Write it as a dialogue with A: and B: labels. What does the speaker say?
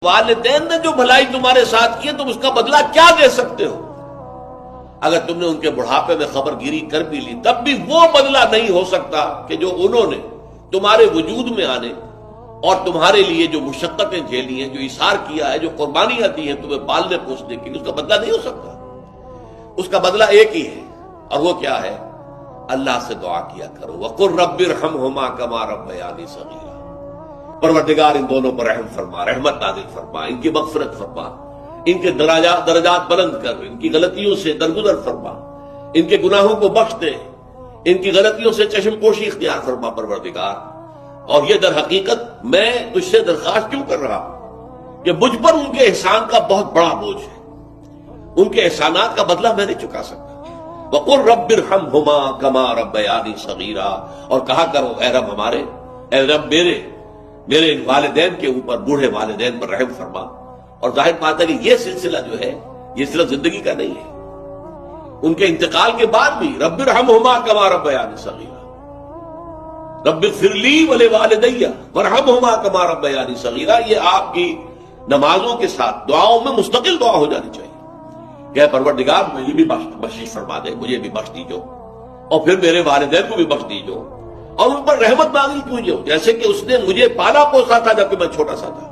A: والدین نے جو بھلائی تمہارے ساتھ کی ہے تم اس کا بدلہ کیا دے سکتے ہو؟ اگر تم نے ان کے بڑھاپے میں خبر گیری کر بھی لی تب بھی وہ بدلہ نہیں ہو سکتا کہ جو انہوں نے تمہارے وجود میں آنے اور تمہارے لیے جو مشقتیں جھیلی ہیں، جو ایثار کیا ہے، جو قربانیاں دی ہیں تمہیں پالنے پوسنے کی، اس کا بدلہ نہیں ہو سکتا۔ اس کا بدلہ ایک ہی ہے، اور وہ کیا ہے؟ اللہ سے دعا کیا کرو وَقُلْ رَبِّ ارْحَمْهُمَا كَمَا رَبَّيَانِي صَغِيرًا۔ پروردگار ان دونوں پر رحم فرما، رحمت نازل فرما، ان کی مغفرت فرما، ان کے درجات بلند کر، ان کی غلطیوں سے درگزر فرما، ان کے گناہوں کو بخش دے، ان کی غلطیوں سے چشم پوشی اختیار فرما پروردگار۔ اور یہ در حقیقت میں تجھ سے درخواست کیوں کر رہا ہوں کہ مجھ پر ان کے احسان کا بہت بڑا بوجھ ہے، ان کے احسانات کا بدلہ میں نہیں چکا سکتا۔ وَقُلْ رَبِّ ارْحَمْهُمَا كَمَا رَبَّيَانِي صَغِيرًا، اور کہا کرو اے رب ہمارے، اے رب میرے ان والدین کے اوپر، بوڑھے والدین پر رحم فرما۔ اور ظاہر بات ہے کہ یہ سلسلہ جو ہے یہ صرف زندگی کا نہیں ہے، ان کے انتقال کے بعد بھی رب ارحمہما کما ربیانی صغیرا، رب اغفر لی ولوالدی وارحمہما کما ربیانی صغیرا، یہ آپ کی نمازوں کے ساتھ دعاؤں میں مستقل دعا ہو جانی چاہیے کہ پروردگار مجھے بھی بخشش فرما دے، مجھے بھی بخش دیجو، اور پھر میرے والدین کو بھی بخش دیجو، اور ان پر رحمت نازل کیجو، جیسے کہ اس نے مجھے پالا پوسا تھا جبکہ میں چھوٹا سا تھا۔